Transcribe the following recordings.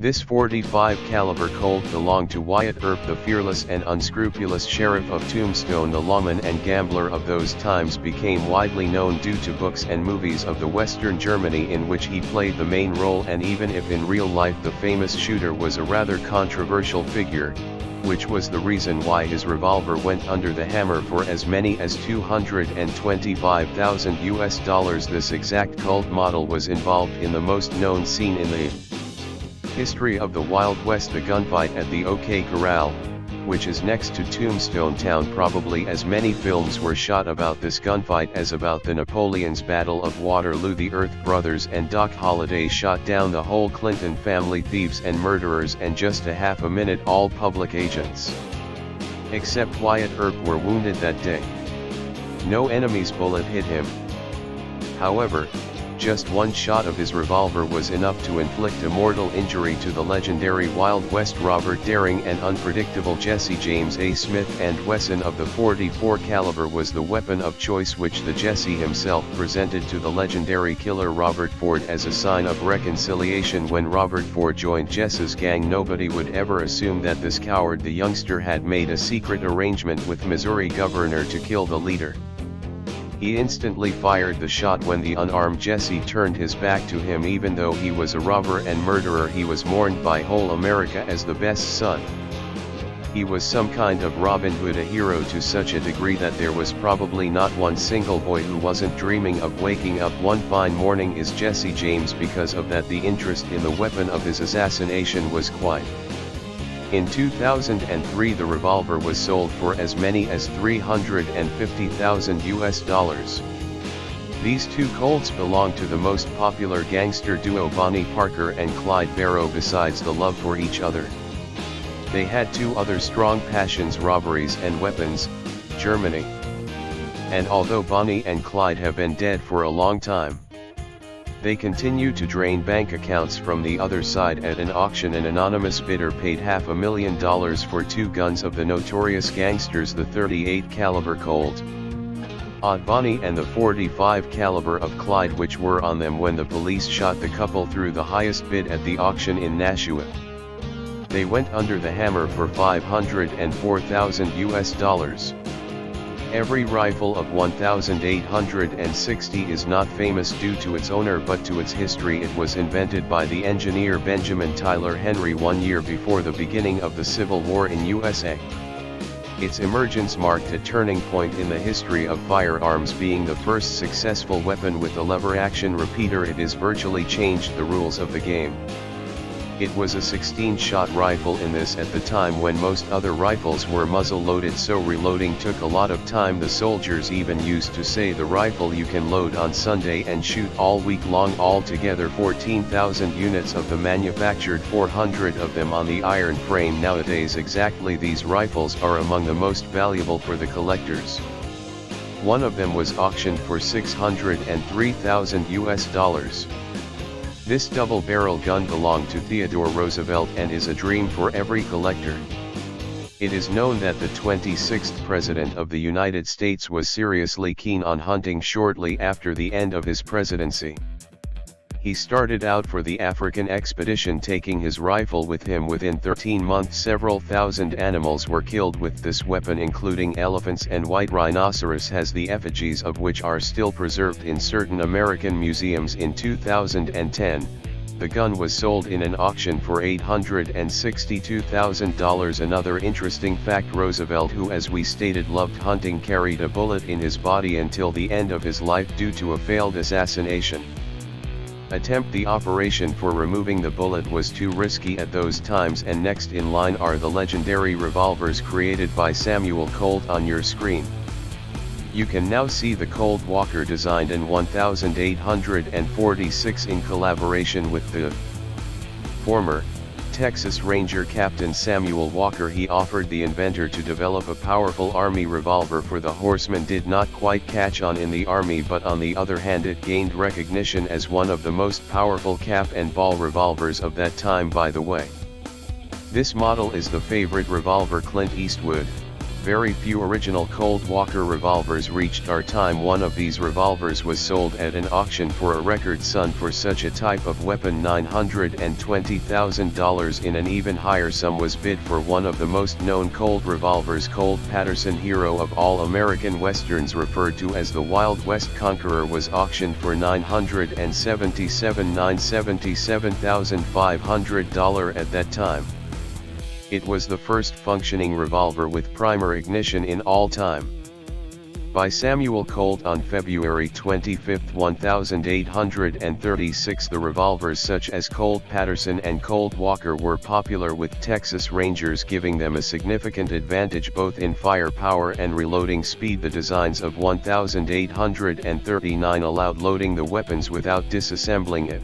This .45 caliber Colt belonged to Wyatt Earp, the fearless and unscrupulous sheriff of Tombstone. The lawman and gambler of those times became widely known due to books and movies of the Western Germany in which he played the main role, and even if in real life the famous shooter was a rather controversial figure, which was the reason why his revolver went under the hammer for as many as $225,000. This exact Colt model was involved in the most known scene in the history of the Wild West, the gunfight at the O.K.Corral, which is next to Tombstone Town. Probably as many films were shot about this gunfight as about the Napoleon's Battle of Waterloo. The Earth brothers and Doc Holliday shot down the whole Clinton family, thieves and murderers, and just a half a minute all public agents, except Wyatt Earp, were wounded that day. No enemy's bullet hit him. However, just one shot of his revolver was enough to inflict a mortal injury to the legendary Wild West Robert Daring and unpredictable Jesse James. A Smith & Wesson of the .44 caliber was the weapon of choice, which the Jesse himself presented to the legendary killer Robert Ford as a sign of reconciliation. When Robert Ford joined Jesse's gang, nobody would ever assume that this coward, the youngster, had made a secret arrangement with Missouri governor to kill the leader. He instantly fired the shot when the unarmed Jesse turned his back to him. Even though he was a robber and murderer, he was mourned by whole America as the best son. He was some kind of Robin Hood, a hero to such a degree that there was probably not one single boy who wasn't dreaming of waking up one fine morning as Jesse James. Because of that, the interest in the weapon of his assassination was quite. In 2003, the revolver was sold for as many as $350,000. These two Colts belong to the most popular gangster duo Bonnie Parker and Clyde Barrow. Besides the love for each other, they had two other strong passions: robberies and weapons, Germany. And although Bonnie and Clyde have been dead for a long time, they continue to drain bank accounts from the other side. At an auction, an anonymous bidder paid $500,000 for two guns of the notorious gangsters, the .38 caliber Colt of Bonnie and the .45 caliber of Clyde, which were on them when the police shot the couple through the highest bid at the auction in Nashua. They went under the hammer for $504,000. Every rifle of 1,860 is not famous due to its owner but to its history. It was invented by the engineer Benjamin Tyler Henry 1 year before the beginning of the Civil War in USA. Its emergence marked a turning point in the history of firearms, being the first successful weapon with a lever-action repeater. It has virtually changed the rules of the game. It was a 16-shot rifle in this at the time when most other rifles were muzzle-loaded, so reloading took a lot of time. The soldiers even used to say the rifle you can load on Sunday and shoot all week long. Altogether 14,000 units of the manufactured, 400 of them on the iron frame. Nowadays exactly these rifles are among the most valuable for the collectors. One of them was auctioned for $603,000. This double-barrel gun belonged to Theodore Roosevelt and is a dream for every collector. It is known that the 26th President of the United States was seriously keen on hunting shortly after the end of his presidency. He started out for the African expedition, taking his rifle with him. Within 13 months, several thousand animals were killed with this weapon, including elephants and white rhinoceros, the effigies of which are still preserved in certain American museums. In 2010, the gun was sold in an auction for $862,000. Another interesting fact: Roosevelt, who as we stated loved hunting, carried a bullet in his body until the end of his life due to a failed assassination attempt. The operation for removing the bullet was too risky at those times. And next in line are the legendary revolvers created by Samuel Colt on your screen. You can now see the Colt Walker, designed in 1846 in collaboration with the former Texas Ranger Captain Samuel Walker. He offered the inventor to develop a powerful Army revolver for the horsemen. Did not quite catch on in the Army, but on the other hand it gained recognition as one of the most powerful cap and ball revolvers of that time. By the way, this model is the favorite revolver Clint Eastwood, very few original Colt Walker revolvers reached our time. One of these revolvers was sold at an auction for a record sum for such a type of weapon $920,000. In an even higher sum was bid for one of the most known Colt revolvers. Colt Patterson, hero of all American westerns, referred to as the Wild West Conqueror, was auctioned for $977,500 at that time. It was the first functioning revolver with primer ignition in all time. By Samuel Colt on February 25, 1836, the revolvers such as Colt Patterson and Colt Walker were popular with Texas Rangers, giving them a significant advantage both in firepower and reloading speed. The designs of 1839 allowed loading the weapons without disassembling it,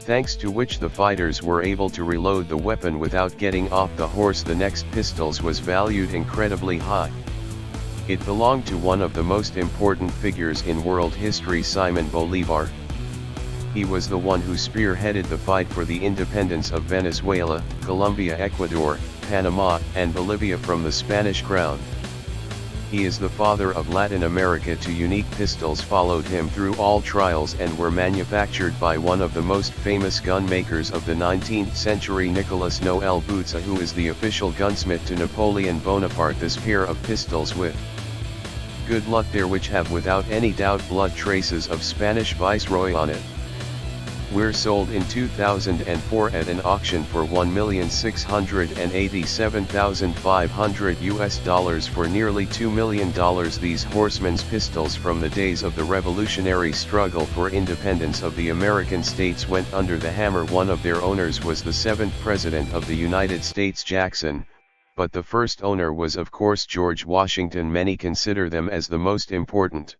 thanks to which the fighters were able to reload the weapon without getting off the horse. The next pistols was valued incredibly high. It belonged to one of the most important figures in world history, Simon Bolivar. He was the one who spearheaded the fight for the independence of Venezuela, Colombia, Ecuador, Panama, and Bolivia from the Spanish crown. He is the father of Latin America. Two unique pistols followed him through all trials and were manufactured by one of the most famous gun makers of the 19th century, Nicolas Noel Bouza, who is the official gunsmith to Napoleon Bonaparte. This pair of pistols with good luck there, which have without any doubt blood traces of Spanish viceroy on it, were sold in 2004 at an auction for $1,687,500 for nearly $2 million. These horsemen's pistols from the days of the revolutionary struggle for independence of the American states went under the hammer. One of their owners was the 7th President of the United States, Jackson, but the first owner was of course George Washington. Many consider them as the most important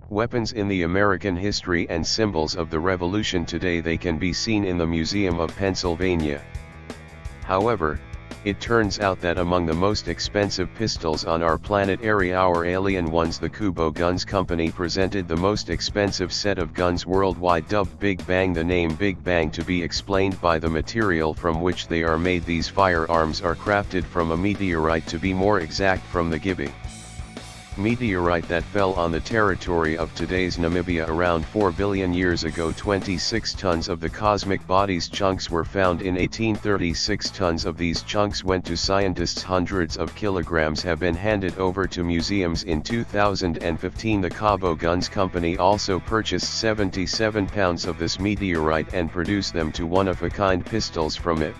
weapons in the American history and symbols of the Revolution. Today they can be seen in the Museum of Pennsylvania. However, it turns out that among the most expensive pistols on our planet are our alien ones. The Kubo Guns Company presented the most expensive set of guns worldwide, dubbed Big Bang. The name Big Bang to be explained by the material from which they are made. These firearms are crafted from a meteorite, to be more exact from the Gibi meteorite that fell on the territory of today's Namibia around 4 billion years ago. 26 tons of the cosmic body's chunks were found in 1836. Tons of these chunks went to scientists. Hundreds of kilograms have been handed over to museums. In 2015, the Cabo Guns Company also purchased 77 pounds of this meteorite and produced them to one-of-a-kind pistols from it.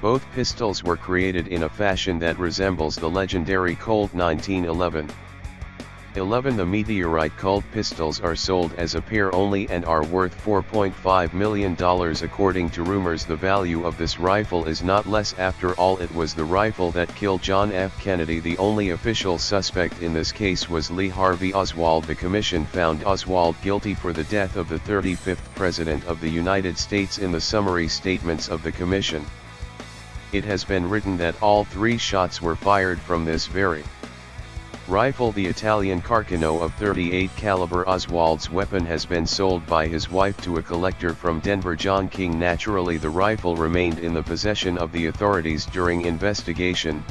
Both pistols were created in a fashion that resembles the legendary Colt 1911. The meteorite Colt pistols are sold as a pair only and are worth $4.5 million. According to rumors, the value of this rifle is not less. After all, it was the rifle that killed John F. Kennedy. The only official suspect in this case was Lee Harvey Oswald. The commission found Oswald guilty for the death of the 35th President of the United States. In the summary statements of the commission, it has been written that all 3 shots were fired from this very rifle. The Italian Carcano of 38 caliber. Oswald's weapon has been sold by his wife to a collector from Denver, John King. Naturally, the rifle remained in the possession of the authorities during investigation,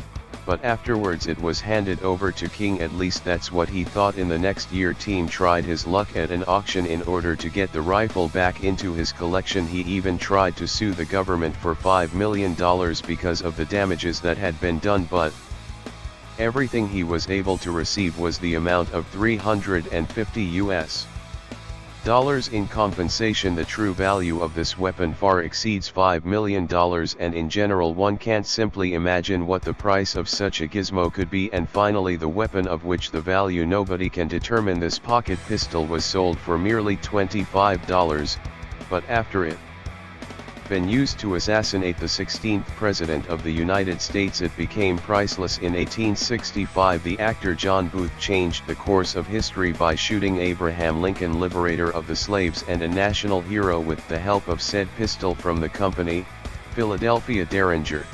but afterwards it was handed over to King. At least that's what he thought. In the next year, Team tried his luck at an auction in order to get the rifle back into his collection. He even tried to sue the government for $5 million because of the damages that had been done, but everything he was able to receive was the amount of $350 in compensation. The true value of this weapon far exceeds $5 million, and in general one can't simply imagine what the price of such a gizmo could be. And finally, the weapon of which the value nobody can determine. This pocket pistol was sold for merely $25, but after it been used to assassinate the 16th President of the United States, it became priceless. In 1865, the actor John Booth changed the course of history by shooting Abraham Lincoln, liberator of the slaves and a national hero, with the help of said pistol from the company, Philadelphia Derringer.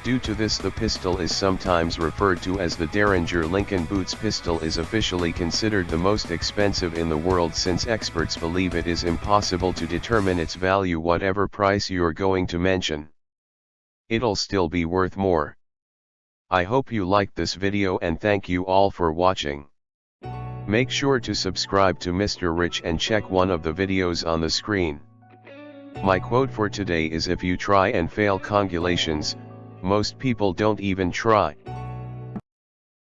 Due to this, the pistol is sometimes referred to as the Derringer. Lincoln Booth's pistol is officially considered the most expensive in the world, since experts believe it is impossible to determine its value. Whatever price you're going to mention, it'll still be worth more. I hope you liked this video and thank you all for watching. Make sure to subscribe to Mr. Rich and check one of the videos on the screen. My quote for today is, if you try and fail congulations, most people don't even try.